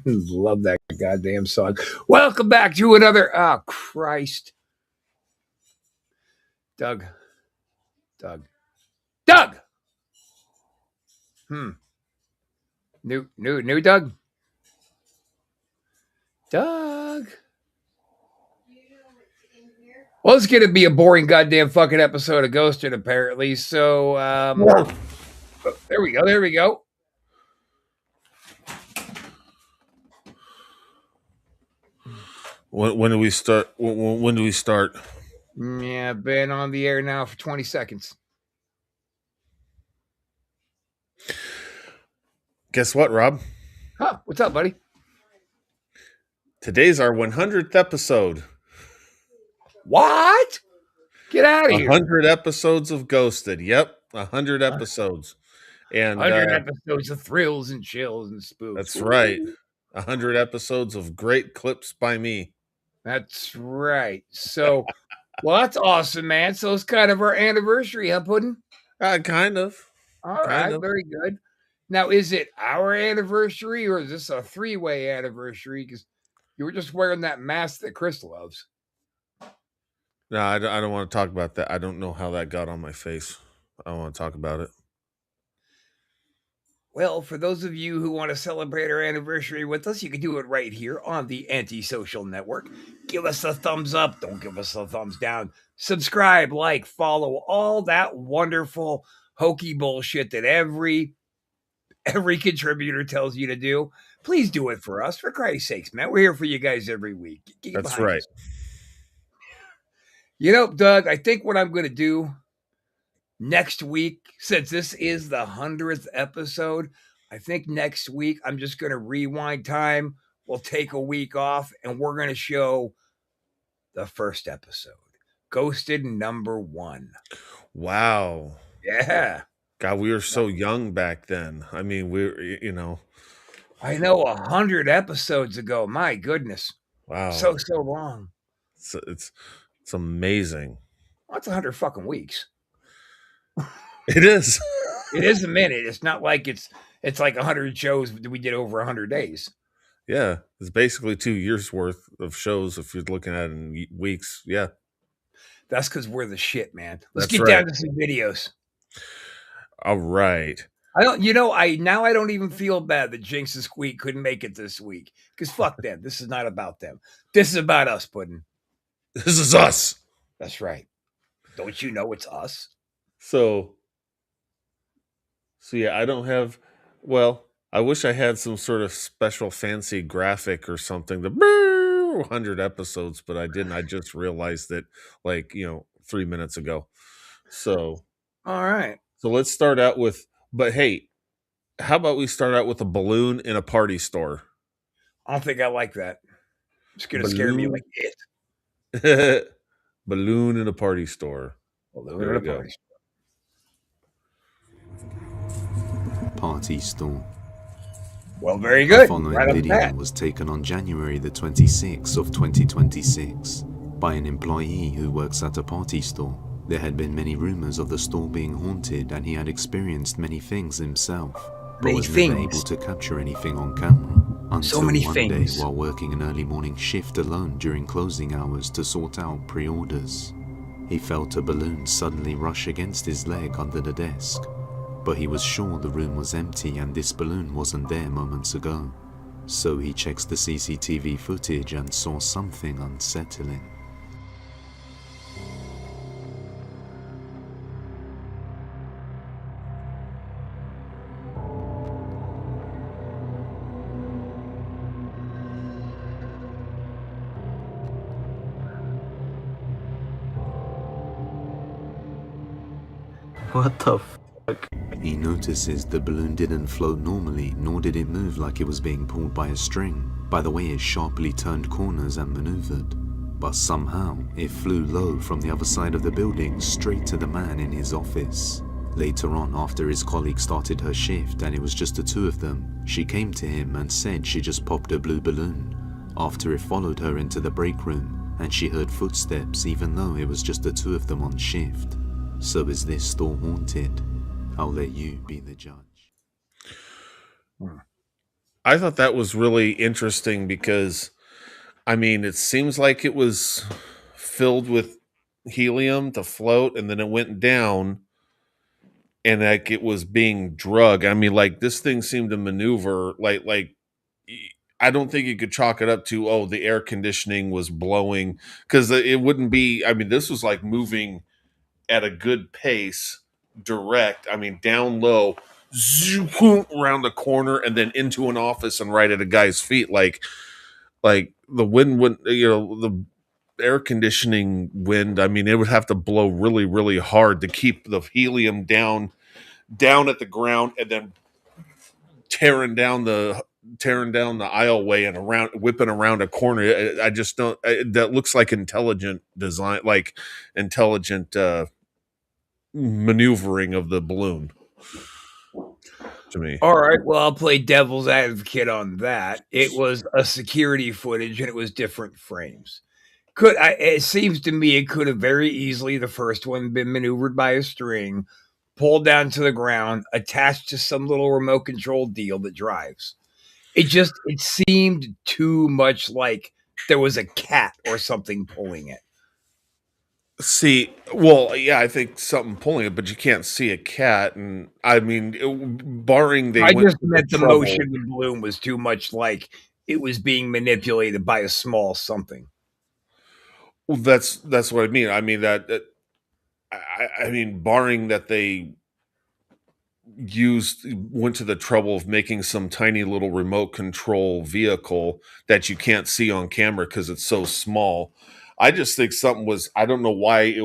Love that goddamn song. Welcome back to another. Oh, Christ. Doug. New Doug. Well, it's going to be a boring goddamn fucking episode of Ghosted, apparently. So, there we go. When do we start? When do we start? Yeah, been on the air now for 20 seconds. Guess what, Rob? Huh? What's up, buddy? Today's our 100th episode. What? Get out of here. 100 episodes of Ghosted. Yep, 100 episodes. And 100 episodes of thrills and chills and spooks. That's right. 100 episodes of great clips by me. That's right. So, well, that's awesome, man. So it's kind of our anniversary, huh, Puddin'? Kind of. All right, very good. Now, is it our anniversary or is this a three-way anniversary? Because you were just wearing that mask that Chris loves. No, I don't want to talk about that. I don't know how that got on my face. I don't want to talk about it. Well, for those of you who want to celebrate our anniversary with us, you can do it right here on the Antisocial Network. Give us a thumbs up. Don't give us a thumbs down. Subscribe, like, follow, all that wonderful hokey bullshit that every contributor tells you to do. Please do it for us, for Christ's sakes, man. We're here for you guys every week. That's right. Us. You know, Doug, I think what I'm going to do next week, since this is the 100th episode, I think next week I'm just going to rewind time. We'll take a week off and we're going to show the first episode, Ghosted #1. Wow. Yeah. God, we were so young back then. I mean, I know 100 episodes ago. My goodness. Wow. So long. It's amazing. Well, that's 100 fucking weeks. It is. It is a minute. It's not like it's like 100 shows we did over 100 days. Yeah. It's basically 2 years worth of shows if you're looking at it in weeks. Yeah. That's because we're the shit, man. Let's get down to some videos. All right. I don't even feel bad that Jinx and Squeak couldn't make it this week. Because fuck them. This is not about them. This is about us, Puddin'. This is us. That's right. Don't you know it's us? So yeah, I don't have, I wish I had some sort of special fancy graphic or something. The 100 episodes, but I didn't. I just realized it 3 minutes ago. So. All right. So let's start out with, but hey, how about we start out with a balloon in a party store? I don't think I like that. It's going to scare me like it. Balloon in a party store. Balloon in a party store. Party store. Well, very good. The following video was taken on January the 26th of 2026 by an employee who works at a party store. There had been many rumors of the store being haunted and he had experienced many things himself, but was never able to capture anything on camera until one day while working an early morning shift alone during closing hours to sort out pre-orders. He felt a balloon suddenly rush against his leg under the desk, but he was sure the room was empty and this balloon wasn't there moments ago. So he checks the CCTV footage and saw something unsettling. What the fuck? He notices the balloon didn't float normally, nor did it move like it was being pulled by a string, by the way it sharply turned corners and maneuvered. But somehow, it flew low from the other side of the building straight to the man in his office. Later on, after his colleague started her shift and it was just the two of them, she came to him and said she just popped a blue balloon. After it followed her into the break room, and she heard footsteps even though it was just the two of them on shift. So is this store haunted? I'll let you be the judge. I thought that was really interesting because, I mean, it seems like it was filled with helium to float, and then it went down, and like it was being drug. I mean, like this thing seemed to maneuver like I don't think you could chalk it up to, oh, the air conditioning was blowing, because it wouldn't be. I mean, this was like moving at a good pace, direct. I mean, down low, zoom, around the corner, and then into an office and right at a guy's feet. Like the wind would, the air conditioning wind. I mean, it would have to blow really, really hard to keep the helium down at the ground, and then tearing down the aisleway and around, whipping around a corner. I just don't. That looks like intelligent design, like intelligent maneuvering of the balloon to me. All right, well, I'll play devil's advocate on that. It was a security footage, and it was different frames. It seems to me it could have very easily, the first one, been maneuvered by a string, pulled down to the ground, attached to some little remote control deal that drives. It seemed too much like there was a cat or something pulling it. See, well, yeah, I think something pulling it, but you can't see a cat. And I mean, barring they I went just to meant the trouble. motion of the balloon was too much like it was being manipulated by a small something. Well, that's what I mean. I mean I mean, barring that they went to the trouble of making some tiny little remote control vehicle that you can't see on camera because it's so small. I just think something was. I don't know why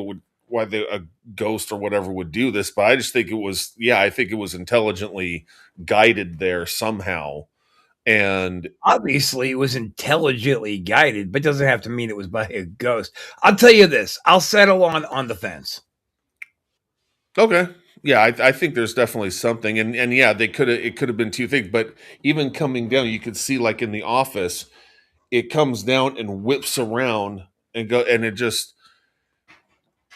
a ghost or whatever would do this, but I just think it was. Yeah, I think it was intelligently guided there somehow. And Obviously, it was intelligently guided, but doesn't have to mean it was by a ghost. I'll tell you this: I'll settle on the fence. okay, yeah, I think there's definitely something, and yeah, it could have been two things, but even coming down, you could see like in the office, it comes down and whips around and go, and it just,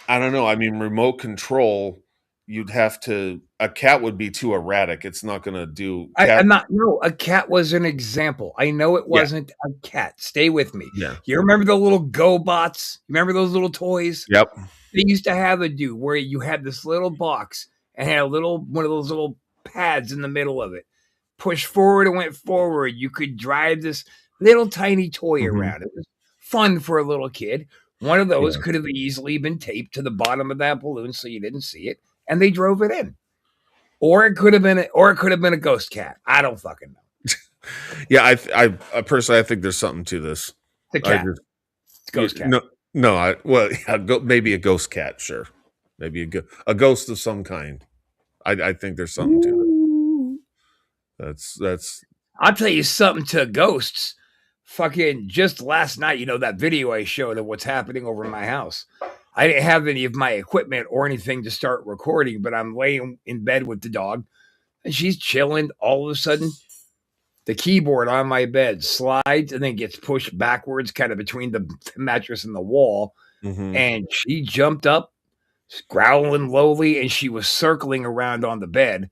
I don't know. I mean, remote control, you'd have to. A cat would be too erratic. It's not going to do cat. I'm not. No, a cat was an example. I know it Yeah, wasn't a cat. Stay with me. yeah, You remember the little Go Bots? You remember those little toys? yep. They used to have a do where you had this little box and had one of those little pads in the middle of it. Push forward and went forward. You could drive this little tiny toy Hmm. around. It was fun for a little kid. One of those Yeah, could have easily been taped to the bottom of that balloon so you didn't see it, and they drove it in. Or it could have been a ghost cat. I don't fucking know. yeah. I personally, I think there's something to this. The I cat. just It's a ghost cat. no, no. Well, yeah, maybe a ghost cat. Sure, maybe a ghost of some kind. I think there's something to this. Ooh. That's I'll tell you something to ghosts. Fucking just last night, that video I showed of what's happening over my house. I didn't have any of my equipment or anything to start recording, but I'm laying in bed with the dog and she's chilling. All of a sudden, the keyboard on my bed slides and then gets pushed backwards, kind of between the mattress and the wall. hmm And she jumped up, growling lowly, and she was circling around on the bed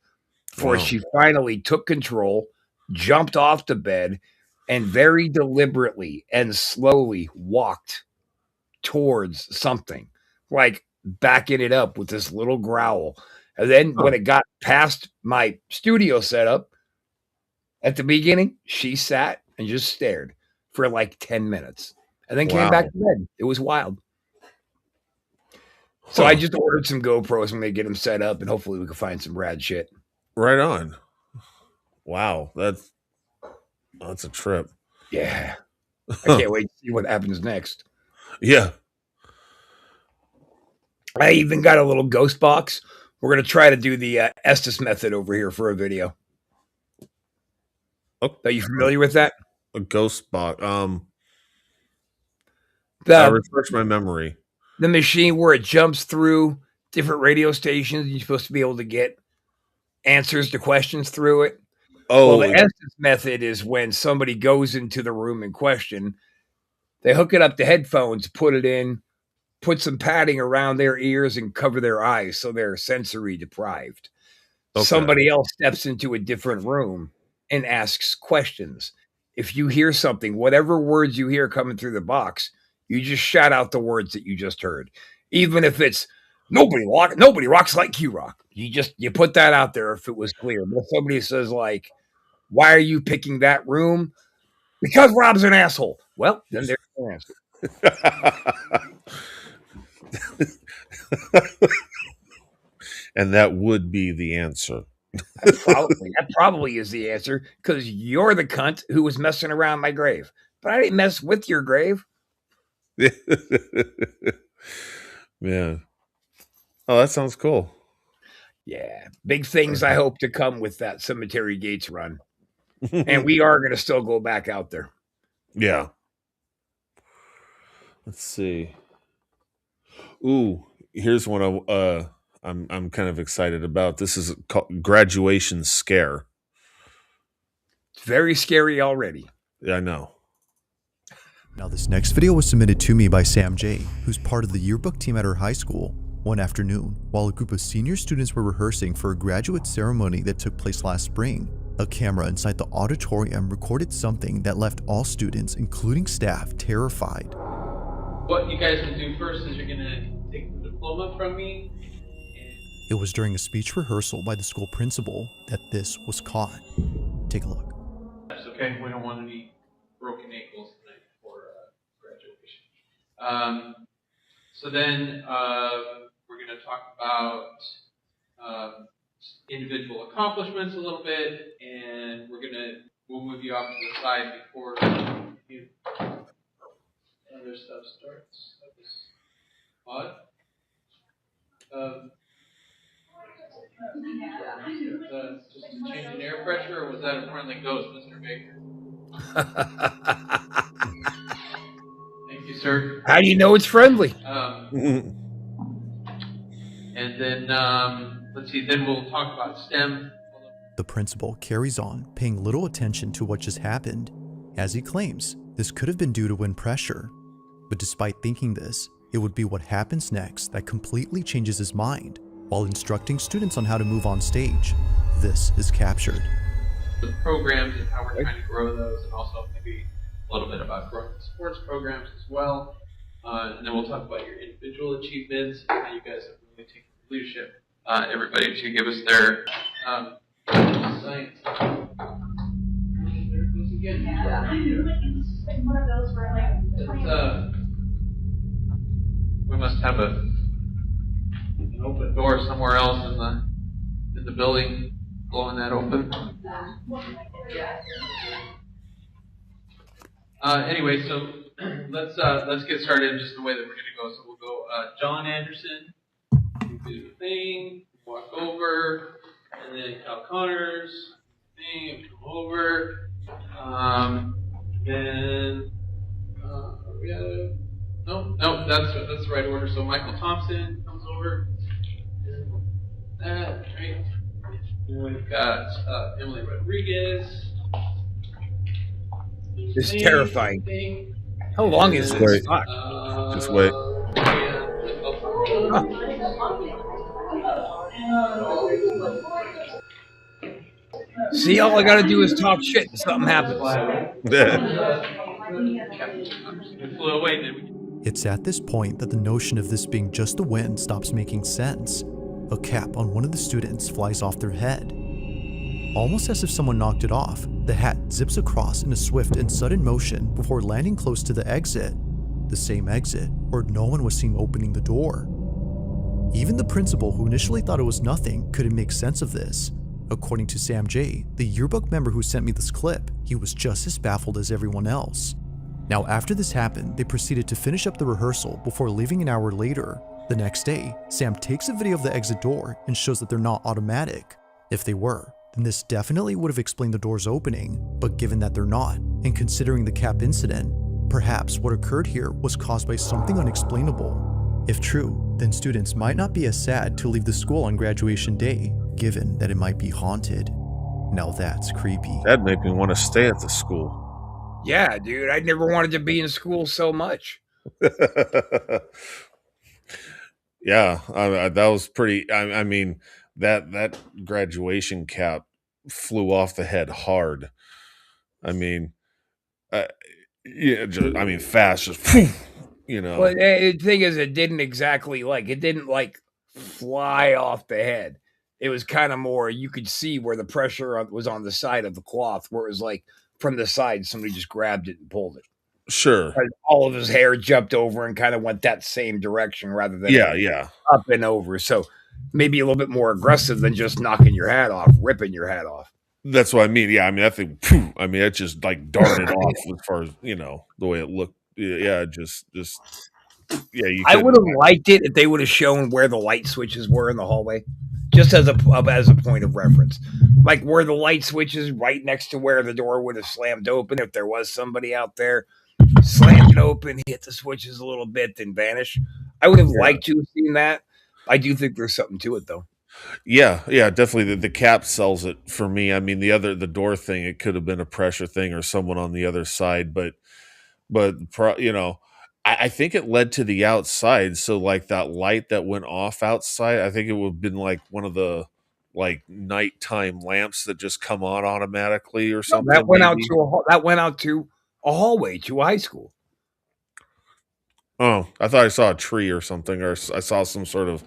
before wow. she finally took control, jumped off the bed, and very deliberately and slowly walked towards something, like backing it up with this little growl. And then Huh. when it got past my studio setup at the beginning, she sat and just stared for like 10 minutes and then came back Wow. to bed. It was wild. So I Huh. just ordered some GoPros and they get them set up, and hopefully we can find some rad shit. Right on. Wow. That's a trip. Yeah. I Huh. can't wait to see what happens next. Yeah. I even got a little ghost box. We're going to try to do the Estes method over here for a video. Oh, Are you familiar with that? a ghost box. The, Refresh my memory. the machine where it jumps through different radio stations. You're supposed to be able to get answers to questions through it. Well, Oh, the Estes method is when somebody goes into the room in question, they hook it up to headphones, put it in, put some padding around their ears and cover their eyes so they're sensory deprived. okay. Somebody else steps into a different room and asks questions. If you hear something, whatever words you hear coming through the box, you just shout out the words that you just heard. Even if it's nobody rocks like Q Rock. You put that out there if it was clear. But if somebody says like, why are you picking that room? Because Rob's an asshole. Well, then there's your answer. And that would be the answer. That probably is the answer because you're the cunt who was messing around my grave. But I didn't mess with your grave. Man. Oh, that sounds cool. Yeah. Big things I hope to come with that Cemetery Gates run. And we are going to still go back out there. Yeah. Let's see. Ooh, here's one I'm kind of excited about. This is called Graduation Scare. It's very scary already. Yeah, I know. Now, this next video was submitted to me by Sam J, who's part of the yearbook team at her high school. One afternoon, while a group of senior students were rehearsing for a graduate ceremony that took place last spring, a camera inside the auditorium recorded something that left all students, including staff, terrified. What you guys will do first is you're going to take the diploma from me. It was during a speech rehearsal by the school principal that this was caught. Take a look. That's okay. We don't want any broken ankles tonight before graduation. So then we're going to talk about individual accomplishments a little bit, and we'll move you off to the side before other stuff starts. That was odd. Just a change in air pressure, or was that a friendly ghost, Mr. Baker? Thank you, sir. How do you know it's friendly? And then, let's see, then we'll talk about STEM. The principal carries on, paying little attention to what just happened. As he claims, this could have been due to wind pressure. But despite thinking this, it would be what happens next that completely changes his mind. While instructing students on how to move on stage, this is captured. The programs and how we're trying to grow those, and also maybe a little bit about growing the sports programs as well. And then we'll talk about your individual achievements, and how you guys have really taken leadership. Everybody should give us their science. There it goes again. Yeah. Like one of those for like 20 we must have an open door somewhere else in the building, blowing that open. Anyway, so let's get started in just the way that we're going to go. So we'll go John Anderson, do the thing, walk over, and then Cal Connors, thing, come over. Then we have no, that's the right order. So Michael Thompson comes over. That right. And we've got Emily Rodriguez. It's terrifying. How long is this? Wait. Fuck. Just wait. See, all I gotta do is talk shit and something happens. It flew away, did we? It's at this point that the notion of this being just the wind stops making sense. A cap on one of the students flies off their head. Almost as if someone knocked it off, the hat zips across in a swift and sudden motion before landing close to the exit. The same exit, where no one was seen opening the door. Even the principal, who initially thought it was nothing, couldn't make sense of this. According to Sam J, the yearbook member who sent me this clip, he was just as baffled as everyone else. Now, after this happened, they proceeded to finish up the rehearsal before leaving an hour later. The next day, Sam takes a video of the exit door and shows that they're not automatic. If they were, then this definitely would have explained the doors opening, but given that they're not, and considering the cap incident, perhaps what occurred here was caused by something unexplainable. If true, then students might not be as sad to leave the school on graduation day, given that it might be haunted. Now that's creepy. That'd make me want to stay at the school. Yeah, dude, I never wanted to be in school so much. Yeah, that was pretty. I mean, that graduation cap flew off the head hard. I mean, yeah, I mean, fast, just you know. Well, the thing is, it didn't fly off the head. It was kind of more, you could see where the pressure was on the side of the cloth, where it was like from the side, somebody just grabbed it and pulled it. Sure. All of his hair jumped over and kind of went that same direction rather than up and over. So maybe a little bit more aggressive than just knocking your hat off, ripping your hat off. That's what I mean. Yeah, I mean, I think, I mean, it just like darted off as far as, you know, the way it looked. Yeah, just yeah. I would have liked it if they would have shown where the light switches were in the hallway, just as a point of reference, like where the light switches right next to where the door would have slammed open if there was somebody out there. Slammed it open, hit the switches a little bit, then vanish. I would have liked to have seen that. I do think there's something to it, though. Yeah, definitely. The cap sells it for me. I mean, the door thing, it could have been a pressure thing or someone on the other side, but you know, I think it led to the outside. So like that light that went off outside, I think it would have been like one of the like nighttime lamps that just come on automatically or something. That went out to a hallway to a high school. Oh, I thought I saw a tree or something, or I saw some sort of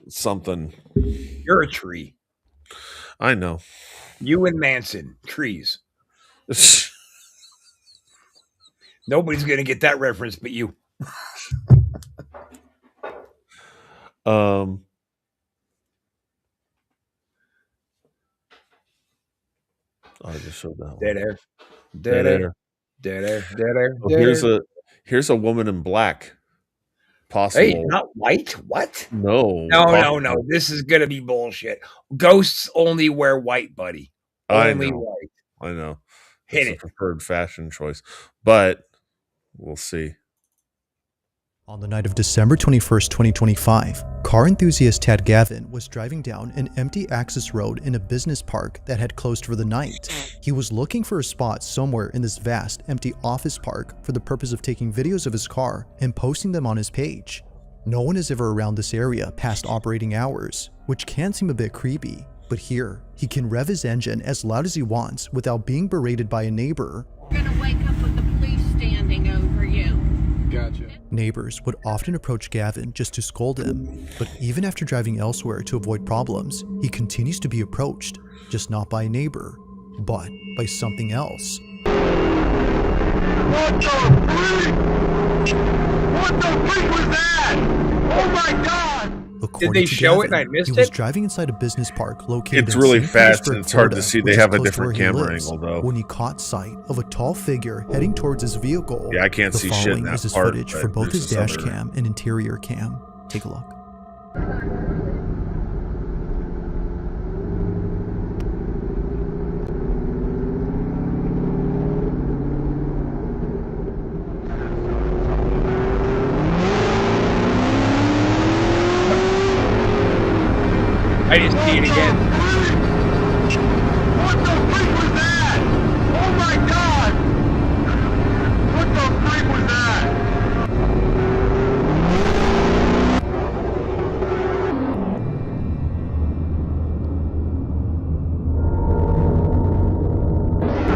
something. You're a tree. I know. You and Manson, trees. Nobody's going to get that reference but you. I just showed that one. Dead air. Dead air. Dead air. Dead air. Oh, here's a woman in black. Possible. Hey, not white? What? No. No. This is going to be bullshit. Ghosts only wear white, buddy. Only white. I know. Hit it's it. A preferred fashion choice. But we'll see. On the night of December 21st, 2025, car enthusiast Tad Gavin was driving down an empty access road in a business park that had closed for the night. He was looking for a spot somewhere in this vast, empty office park for the purpose of taking videos of his car and posting them on his page. No one is ever around this area past operating hours, which can seem a bit creepy, but here, he can rev his engine as loud as he wants without being berated by a neighbor. You're gonna wake up with the police standing over you. Gotcha. Neighbors would often approach Gavin just to scold him, but even after driving elsewhere to avoid problems, he continues to be approached, just not by a neighbor, but by something else. What the freak was that? Oh my god! According Did they to show Gavin, it and I missed he was it? driving inside a business park located It's in really St. fast Petersburg, and it's hard to Florida, see. They which is have a close to different where he camera lives, angle, though. when he caught sight of a tall figure heading towards his vehicle. Yeah, I can't the see shit in following that is his part, footage but for both there's his this dash other- cam and interior cam. Take a look. I just see it again. What the freak was that? Oh my god! What the freak was that?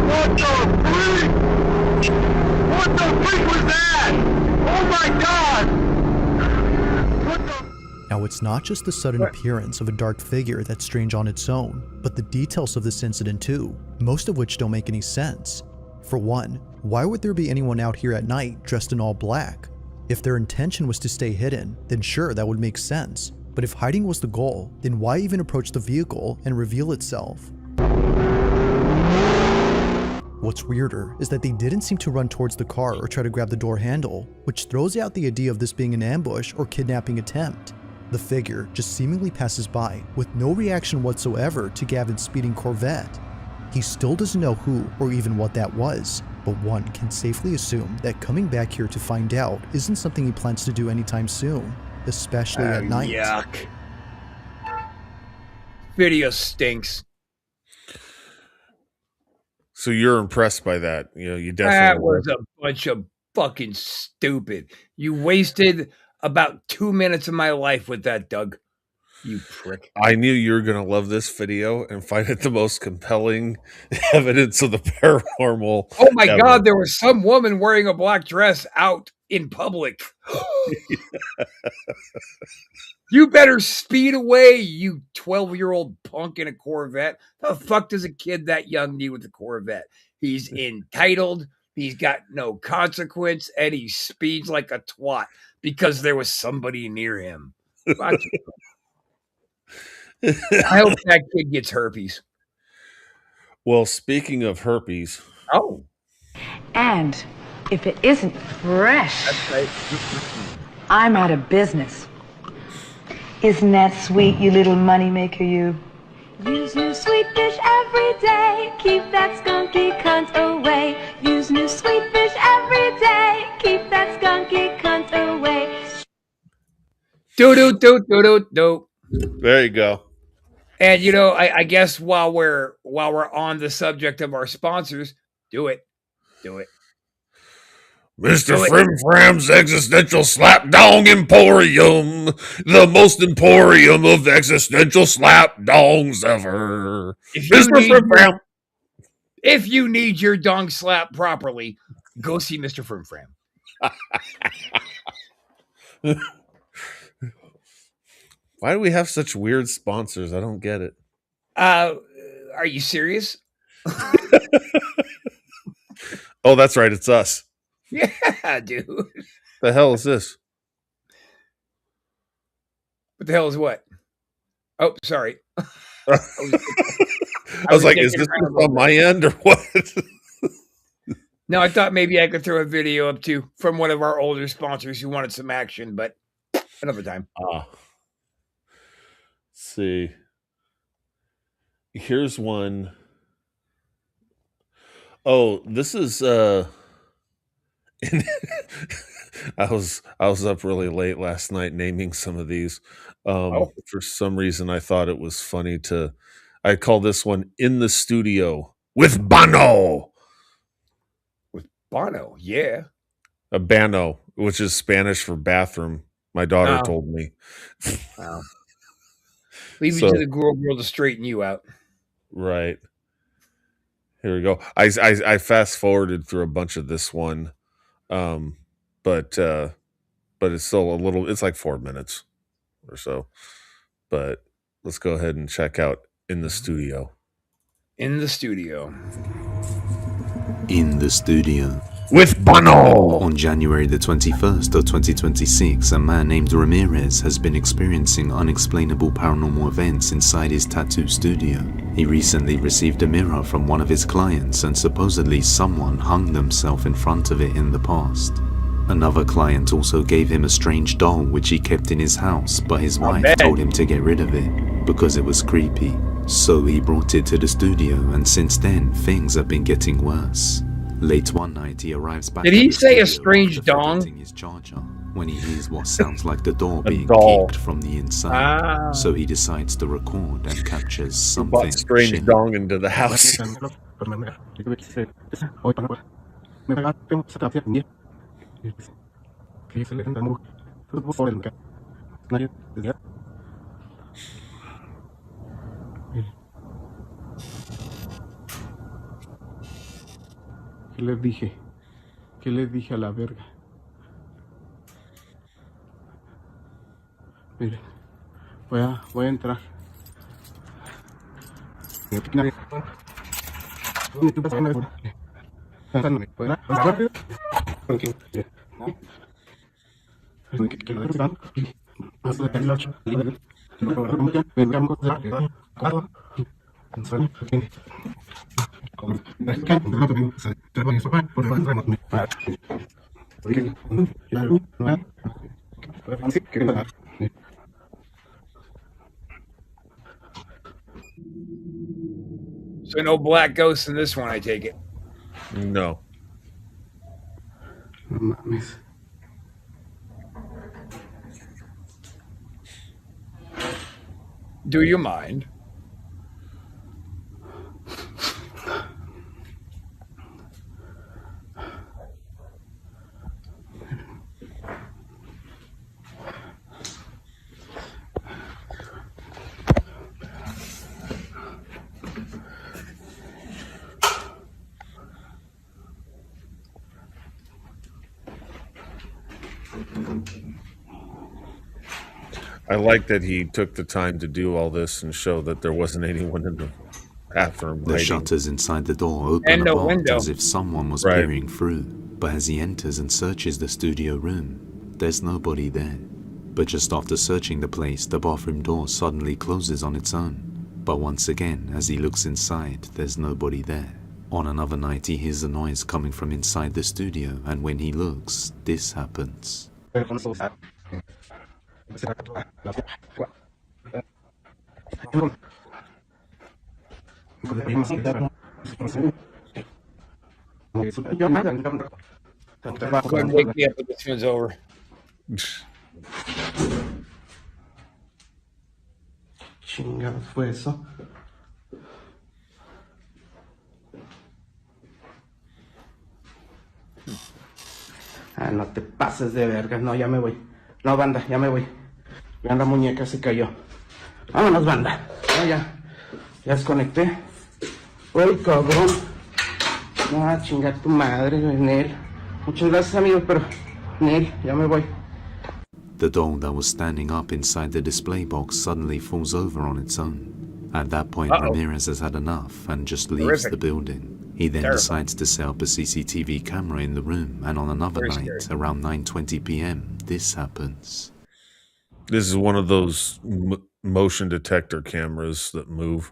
What the freak? What the freak was that? Oh my god! What the... Now, it's not just the sudden appearance of a dark figure that's strange on its own, but the details of this incident too, most of which don't make any sense. For one, why would there be anyone out here at night dressed in all black? If their intention was to stay hidden, then sure, that would make sense. But if hiding was the goal, then why even approach the vehicle and reveal itself? What's weirder is that they didn't seem to run towards the car or try to grab the door handle, which throws out the idea of this being an ambush or kidnapping attempt. The figure just seemingly passes by with no reaction whatsoever to Gavin's speeding Corvette. He still doesn't know who or even what that was, but one can safely assume that coming back here to find out isn't something he plans to do anytime soon, especially at night. Yuck. Video stinks. So you're impressed by that? You know, you That definitely was a bunch of fucking stupid. You wasted about 2 minutes of my life with that, Doug. You prick. I knew you were going to love this video and find it the most compelling evidence of the paranormal. Oh my ever. God, there was some woman wearing a black dress out in public. You better speed away, you 12-year-old punk in a Corvette. The fuck does a kid that young need with a Corvette? He's entitled, he's got no consequence, and he speeds like a twat because there was somebody near him. Fuck you. I hope that kid gets herpes. Well, speaking of herpes, Oh, And if it isn't fresh, that's right. I'm out of business. Isn't that sweet, you little moneymaker, you? Use new sweet fish every day. Keep that skunky cunt away. Use new sweet fish every day. Keep that skunky cunt away. Do. there you go. And you know, I guess while we're on the subject of our sponsors, do it. Mr. Oh, Frim Fram's Existential Slapdong Emporium, the most emporium of existential slapdongs ever. If you need your dong slap properly, go see Mr. Frim Fram. Why do we have such weird sponsors? I don't get it. Are you serious? Oh, that's right. It's us. Yeah, dude. The hell is this? What the hell is what? Oh, sorry. I was like, is this on my end or what? No, I thought maybe I could throw a video up too from one of our older sponsors who wanted some action, but another time. Let's see. Here's one. Oh, this is I was up really late last night naming some of these. For some reason I thought it was funny I call this one In the Studio with Bono. With Bono, yeah. A Bano, which is Spanish for bathroom. My daughter told me. Wow. Leave it to the girl to straighten you out. Right. Here we go. I fast forwarded through a bunch of this one. But it's still a little, it's like 4 minutes or so. But let's go ahead and check out In the Studio. In the Studio. In the Studio. With Bono! On January the 21st of 2026, a man named Ramirez has been experiencing unexplainable paranormal events inside his tattoo studio. He recently received a mirror from one of his clients and supposedly someone hung themselves in front of it in the past. Another client also gave him a strange doll which he kept in his house, but his wife told him to get rid of it because it was creepy. So he brought it to the studio, and since then things have been getting worse. Late one night he arrives back. Did he say a strange dong? His charger when he hears what sounds like the door being doll. kicked from the inside. So he decides to record and captures something. Brought strange shitty. dong into the house. ¿Qué les dije a la verga? Miren, voy a entrar. So no black ghosts in this one, I take it. No. No mames. Do you mind? I like that he took the time to do all this and show that there wasn't anyone in the bathroom. The shutters inside the door open And no apart window. as if someone was Right. peering through, but as he enters and searches the studio room, there's nobody there. But just after searching the place, the bathroom door suddenly closes on its own. But once again, as he looks inside, there's nobody there. On another night, he hears a noise coming from inside the studio, and when he looks, this happens. Go ahead and wake me up when this one's over. Chingados fue eso. Ah, no te pases de verga. No, ya me voy. No, banda, ya me voy. Ya la muñeca se cayó. Vámonos, banda. No, ya. Ya desconecté. Uy, cabrón. No, chinga tu madre, Nel. Muchas gracias, amigo, pero Nel, ya me voy. The doll that was standing up inside the display box suddenly falls over on its own. At that point, Ramirez has had enough and just leaves the building. He then decides to set up a CCTV camera in the room, and on another night, around 9:20 p.m., this happens. This is one of those motion detector cameras that move.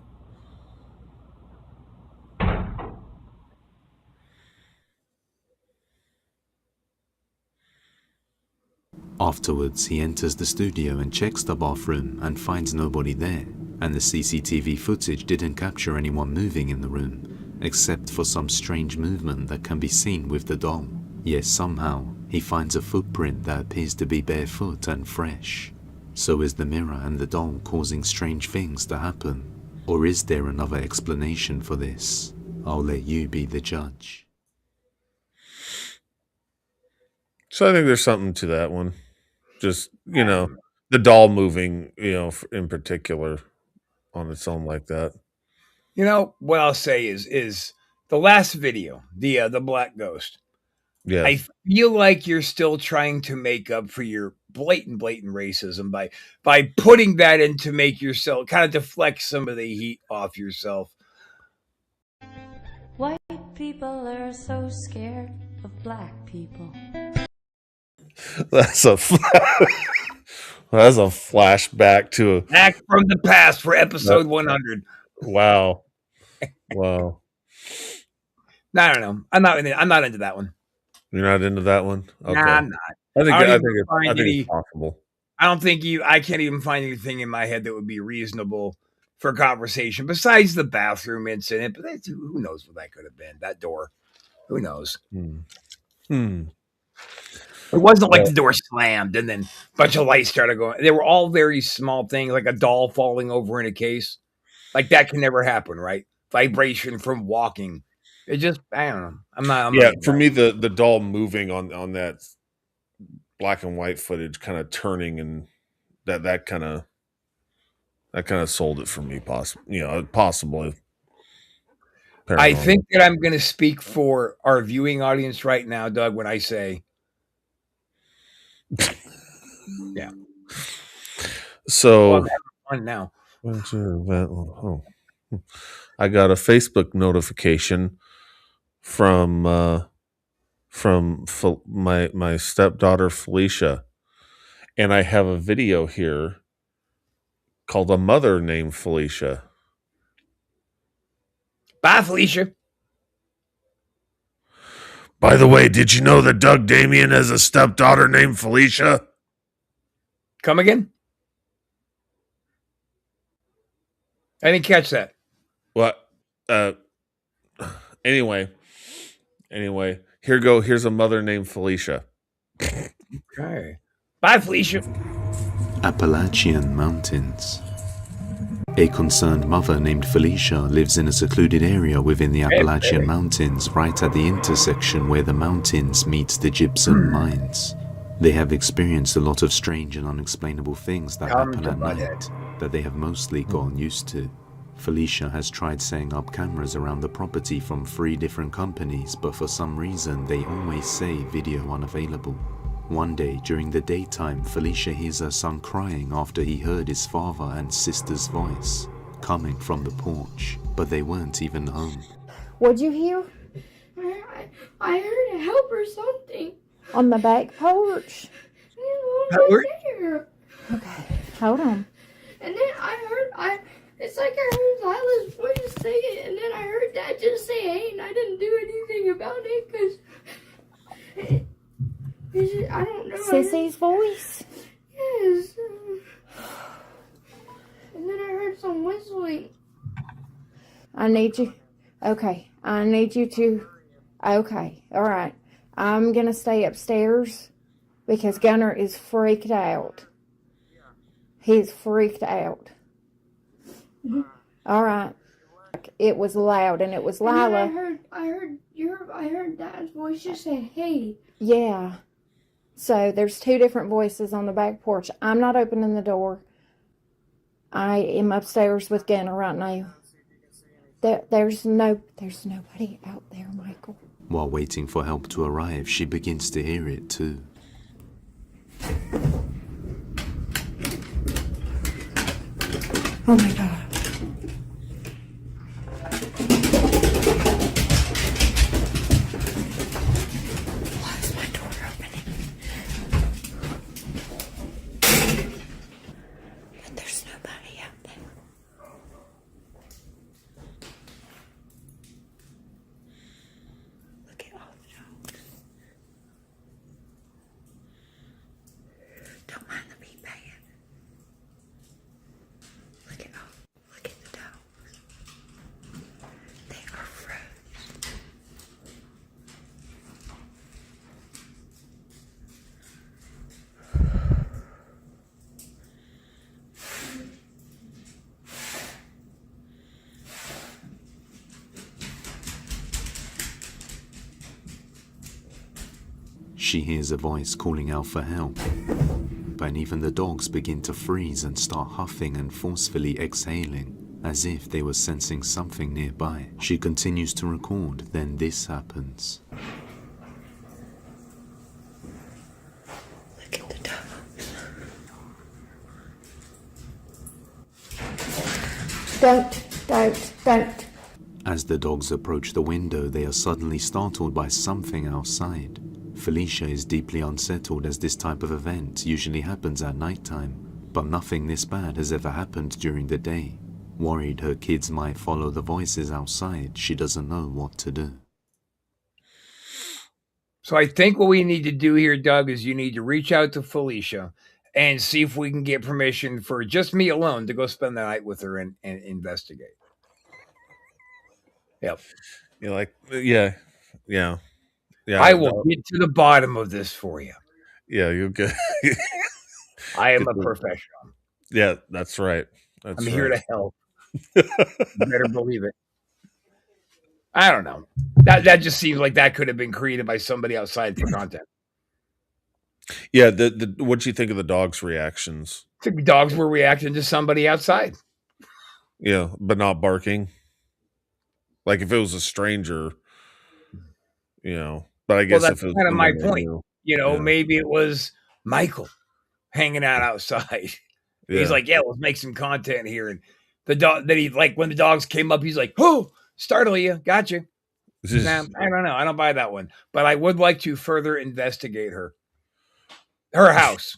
Afterwards, he enters the studio and checks the bathroom and finds nobody there, and the CCTV footage didn't capture anyone moving in the room, except for some strange movement that can be seen with the doll. Yet somehow, he finds a footprint that appears to be barefoot and fresh. So is the mirror and the doll causing strange things to happen? Or is there another explanation for this? I'll let you be the judge. So I think there's something to that one. Just, you know, the doll moving, you know, in particular on its own like that. You know, what I'll say is the last video, the Black Ghost. Yeah. I feel like you're still trying to make up for your blatant racism by putting that in to make yourself kind of deflect some of the heat off yourself. White people are so scared of black people. That's a flashback to a Back from the past for episode 100. Wow. Wow. No, I don't know. I'm not into that one. You're not into that one? Okay. Nah, I'm not. I think I it's possible. I can't even find anything in my head that would be reasonable for conversation besides the bathroom incident. But who knows what that could have been? That door. Who knows? It wasn't like the door slammed and then a bunch of lights started going. They were all very small things, like a doll falling over in a case. Like that can never happen, right? Vibration from walking. It just, I don't know. I'm not. For me, the doll moving on that black and white footage, kind of turning, and that kind of sold it for me. Possibly. I think that I'm going to speak for our viewing audience right now, Doug, when I say, yeah. So I'm having fun now. I got a Facebook notification from my stepdaughter Felicia, and I have a video here called "A Mother Named Felicia." Bye, Felicia. By the way, did you know that Doug Damien has a stepdaughter named Felicia? Come again? I didn't catch that. What? Anyway, here's a mother named Felicia. Okay. Bye, Felicia. Appalachian Mountains. A concerned mother named Felicia lives in a secluded area within the Appalachian Mountains, right at the intersection where the mountains meet the gypsum mines. They have experienced a lot of strange and unexplainable things that happen at night that they have mostly gotten used to. Felicia has tried setting up cameras around the property from 3 different companies, but for some reason they always say video unavailable. One day during the daytime, Felicia hears her son crying after he heard his father and sister's voice coming from the porch, but they weren't even home. What'd you hear? I heard a help or something. On the back porch? Right there. Okay, hold on. And then it's like I heard Lila's voice say it, and then I heard Dad just say, hey, and I didn't do anything about it, because I don't know. Sissy's voice? Yes. And then I heard some whistling. I need you to, okay, all right. I'm going to stay upstairs because Gunnar is freaked out. He's freaked out. All right. It was loud, and it was Lila. And I heard Dad's voice just say, hey. Yeah. So there's two different voices on the back porch. I'm not opening the door. I am upstairs with Gunnar right now. There's nobody out there, Michael. While waiting for help to arrive, she begins to hear it too. Oh my God. Why is my door opening? But there's nobody out there. Look at all the dogs. Don't mind the bee bad. Look at the dogs. They are froze. She hears a voice calling out for help, and even the dogs begin to freeze and start huffing and forcefully exhaling, as if they were sensing something nearby. She continues to record, then this happens. Look at the dogs. Don't. As the dogs approach the window, they are suddenly startled by something outside. Felicia is deeply unsettled as this type of event usually happens at nighttime, but nothing this bad has ever happened during the day. Worried her kids might follow the voices outside, she doesn't know what to do. So I think what we need to do here, Doug, is you need to reach out to Felicia and see if we can get permission for just me alone to go spend the night with her and investigate. Yep. You're like, yeah. I will get to the bottom of this for you. Yeah, you'll get. I am a professional. Yeah, that's right. I'm here to help. You better believe it. I don't know. That just seems like that could have been created by somebody outside for content. Yeah, what'd you think of the dogs' reactions? The dogs were reacting to somebody outside. Yeah, but not barking. Like if it was a stranger, But I guess that's if it was kind of my point. yeah. Maybe it was Michael hanging out outside. Yeah. He's like, yeah, let's make some content here. And the dog that he like when the dogs came up, he's like, oh, startle you, gotcha. Nah, I don't know. I don't buy that one. But I would like to further investigate her house.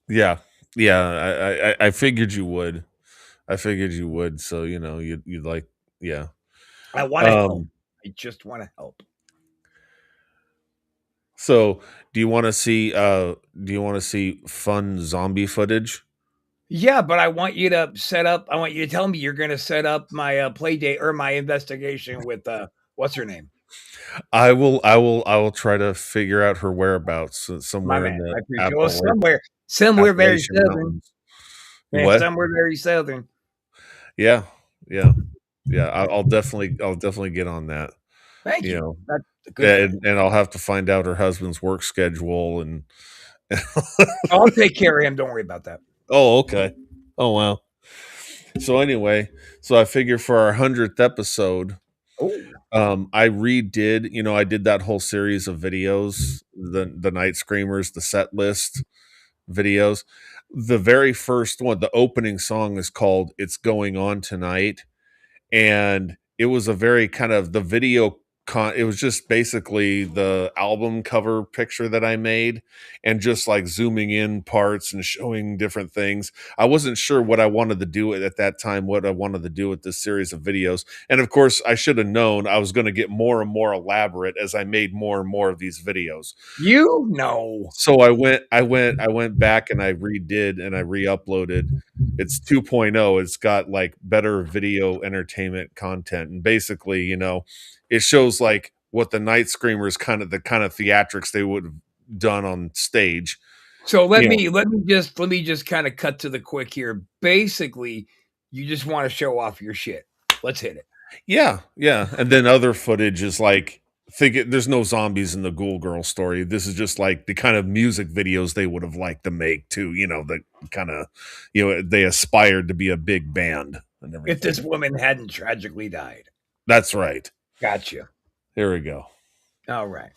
Yeah. I figured you would. So you'd like, yeah. I want to help. I just want to help. So, do you want to see fun zombie footage? Yeah, but I want you to tell me you're going to set up my play date or my investigation with what's her name? I will try to figure out her whereabouts somewhere in the somewhere very southern. What? Somewhere very southern. Yeah. I'll definitely get on that. Thank you. That's a good and I'll have to find out her husband's work schedule and I'll take care of him. Don't worry about that. Oh, okay. Oh, wow. So anyway, I figure for our 100th episode, I redid, I did that whole series of videos, the Night Screamers, the set list videos. The very first one, the opening song is called It's Going On Tonight. And it was a very kind of the video it was just basically the album cover picture that I made and just like zooming in parts and showing different things. I wasn't sure what I wanted to do at that time, what I wanted to do with this series of videos. And of course, I should have known I was going to get more and more elaborate as I made more and more of these videos. So I went back and I redid and I re-uploaded. It's 2.0. It's got like better video entertainment content. And basically, it shows like what the Night Screamers the kind of theatrics they would have done on stage. So let me just kind of cut to the quick here. Basically, you just want to show off your shit. Let's hit it. Yeah. And then other footage is like, there's no zombies in the Ghoul Girl story. This is just like the kind of music videos they would have liked to make too. The kind of, they aspired to be a big band and everything. If this woman hadn't tragically died. That's right. Gotcha. Here we go. All right.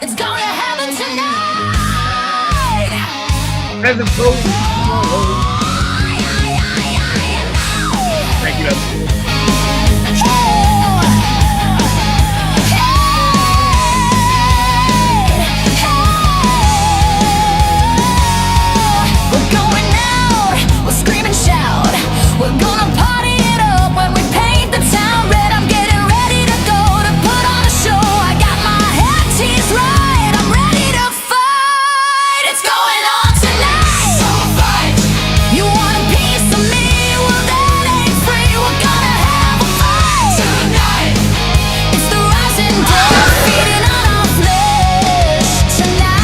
It's gonna happen tonight. As a pro. Crank it up. We're going out, we'll scream and shout. We're gonna party it up when we paint the town red. I'm getting ready to go to put on a show. I got my head teased right, I'm ready to fight. It's going on tonight. So fight. You want a piece of me? Well, that ain't free. We're gonna have a fight tonight. It's the rising day, feeding on our flesh tonight.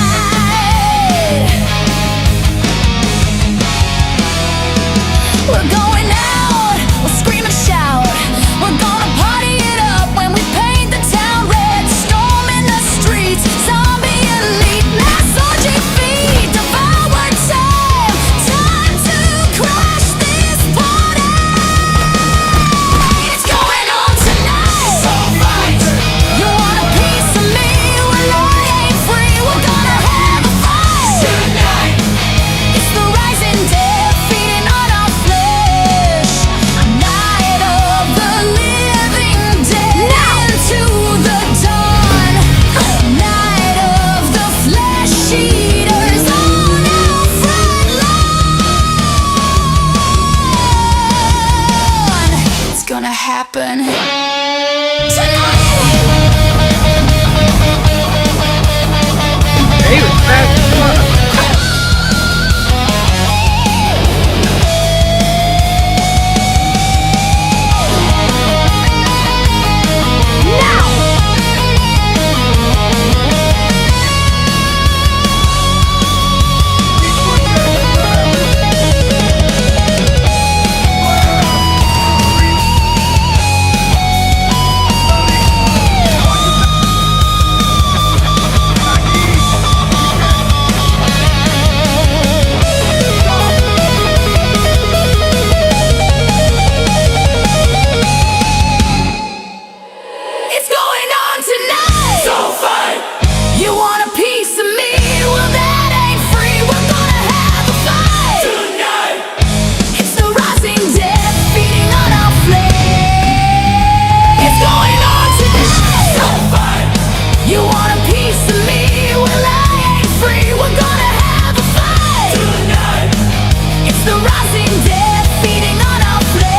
We're going out, we'll scream and shout. We're gonna party it up when we paint the town red. Storm in the streets, zombie elite, mass orgy feet, devoured time. Time to crash this party. It's going on tonight. So fight. You want a piece of me? Well, I ain't free. We're gonna have a fight tonight. It's the rising day, feeding on our flesh. Night of the living dead into the dawn. Night of the flesh eaters on our front lawn. It's gonna happen tonight. Hey, it's fast. Come on. It's going on tonight. So fight. You want a piece of me? Well, that ain't free. We're gonna have a fight tonight. It's the rising dead, feeding on our flesh. It's going on tonight. So fight. You want a piece of me? Well, I ain't free. We're gonna have a fight tonight. It's the rising dead, feeding on our flesh.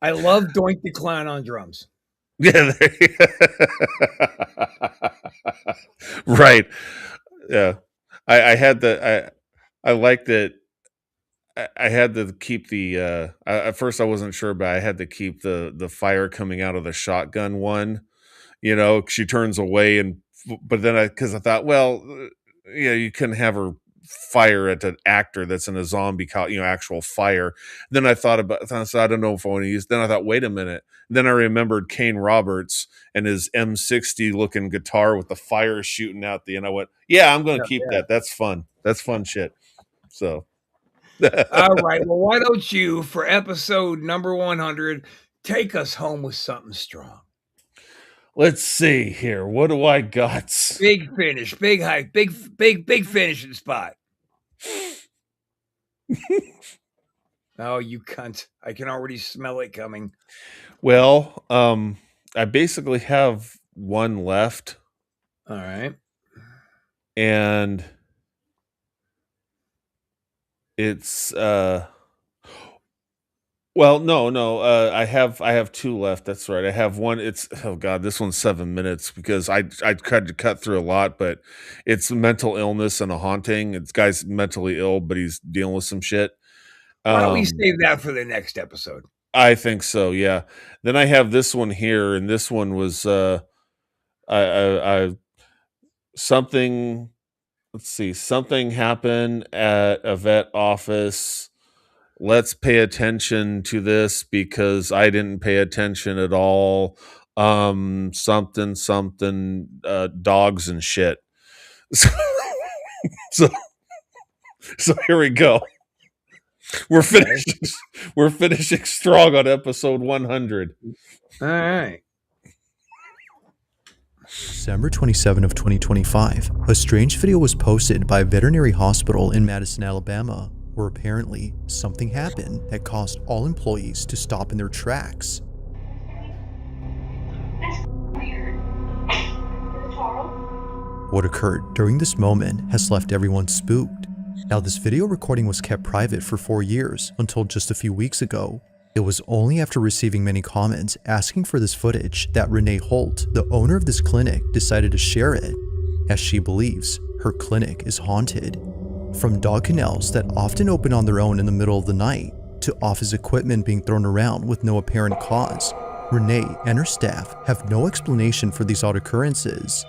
I love Doink the Clown on drums. Yeah. Right. Yeah. I I like that. I had to keep the. At first, I wasn't sure, but I had to keep the fire coming out of the shotgun one. You know, she turns away, but then because I thought, well, you couldn't have her fire at an actor that's in a zombie, actual fire. Then I thought about, I don't know if I want to use. Then I thought, wait a minute. Then I remembered Kane Roberts and his M60 looking guitar with the fire shooting out the end. I went, yeah, I'm going to keep that. That's fun. That's fun shit. So. All right. Well, why don't you, for episode number 100, take us home with something strong? Let's see here. What do I got? Big finish, big hype, big finishing spot. Oh, you cunt. I can already smell it coming. Well, I basically have one left. All right. And it's well, no. I have two left. That's right. I have one. It's this one's 7 minutes because I tried to cut through a lot, but it's mental illness and a haunting. It's guy's mentally ill, but he's dealing with some shit. Why don't we save that for the next episode? I think so. Yeah. Then I have this one here, and this one was something. Let's see. Something happened at a vet office. Let's pay attention to this because I didn't pay attention at all. Something, dogs and shit. So here we go. We're finishing strong on episode 100. All right. December 27 of 2025, a strange video was posted by a veterinary hospital in Madison, Alabama, where apparently something happened that caused all employees to stop in their tracks. What occurred during this moment has left everyone spooked. Now, this video recording was kept private for 4 years until just a few weeks ago. It was only after receiving many comments asking for this footage that Renee Holt, the owner of this clinic, decided to share it, as she believes her clinic is haunted. From dog kennels that often open on their own in the middle of the night, to office equipment being thrown around with no apparent cause, Renee and her staff have no explanation for these odd occurrences.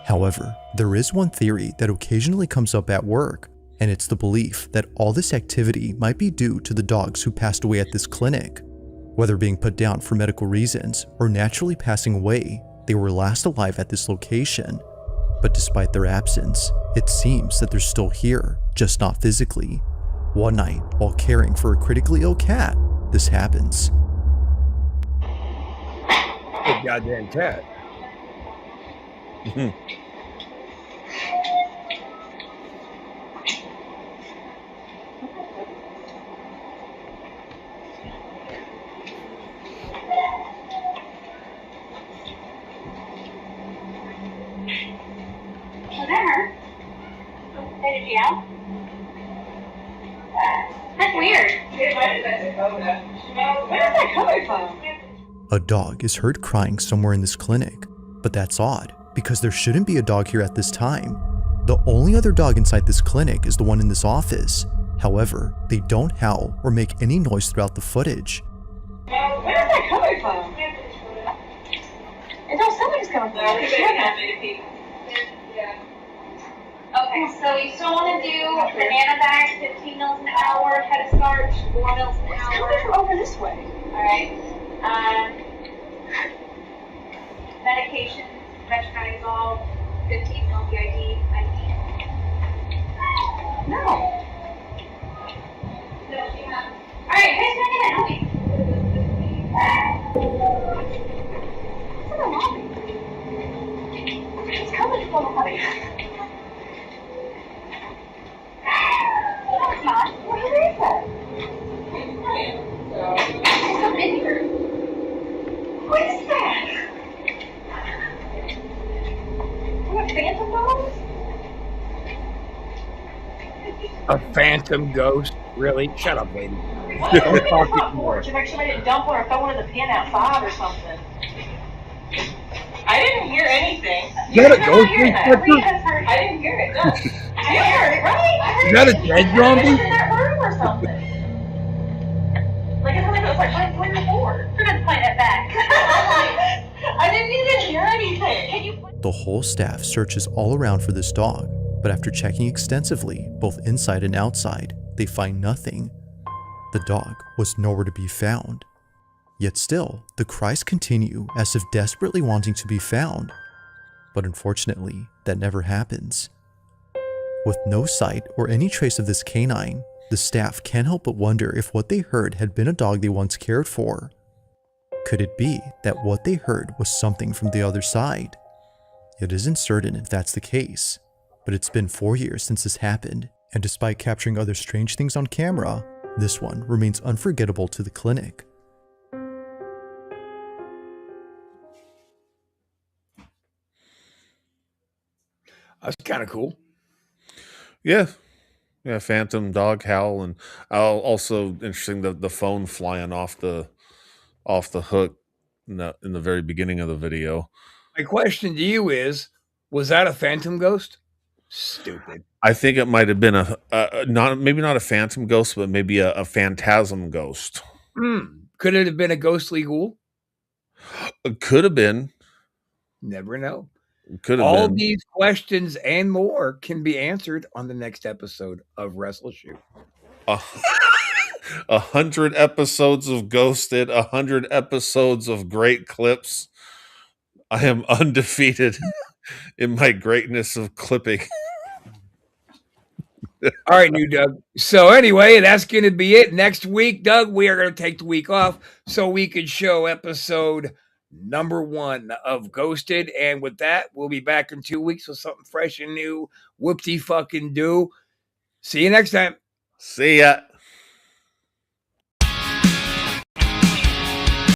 However, there is one theory that occasionally comes up at work, and it's the belief that all this activity might be due to the dogs who passed away at this clinic. Whether being put down for medical reasons or naturally passing away, they were last alive at this location. But despite their absence, it seems that they're still here, just not physically. One night, while caring for a critically ill cat, this happens. Good goddamn cat. That's weird. Where is that coming from? A dog is heard crying somewhere in this clinic, but that's odd because there shouldn't be a dog here at this time. The only other dog inside this clinic is the one in this office. However, they don't howl or make any noise throughout the footage. Where is that coming from? It's all something's coming from. Okay, so you still want to do banana bags, 15 mils an hour, head of starch, 4 mils an hour. It's coming from over this way. Alright. Medication, metronidazole, 15 mil BID, ID. No. Alright, who's going to help me? It's in the lobby. It's coming from the lobby. No, it's not. Where is it? It's a vineyard. What is that? What, phantom ghost? A phantom ghost? Really? Shut up, lady. Don't talk anymore. Should make sure I didn't dump one or throw one in the pen outside or something. I didn't hear anything. Is that a You're ghost not hearing that. inspector? We have heard. I didn't hear it. No. You heard it, right? I heard Is that a it. dead I zombie? was in that room or something. Like, it's like it was like right when you're bored. We're gonna play that back. I didn't even hear anything. Can you? The whole staff searches all around for this dog, but after checking extensively, both inside and outside, they find nothing. The dog was nowhere to be found. Yet still, the cries continue as if desperately wanting to be found. But unfortunately, that never happens. With no sight or any trace of this canine, the staff can't help but wonder if what they heard had been a dog they once cared for. Could it be that what they heard was something from the other side? It isn't certain if that's the case, but it's been 4 years since this happened, and despite capturing other strange things on camera, this one remains unforgettable to the clinic. That's kind of cool. Yeah. Yeah, phantom dog howl, and also interesting the phone flying off the hook in the very beginning of the video. My question to you is, was that a phantom ghost? Stupid. I think it might have been maybe not a phantom ghost, but maybe a phantasm ghost. Could it have been a ghostly ghoul? It could have been. Never know. Could have All been. these questions and more can be answered on the next episode of Wrestle Shoot. 100 episodes of Ghosted, 100 episodes of great clips. I am undefeated in my greatness of clipping. All right, new Doug. So anyway, that's going to be it. Next week, Doug, we are going to take the week off so we could show episode number 1 of Ghosted. And with that, we'll be back in 2 weeks with something fresh and new. Whoopty fucking do. See you next time. See ya.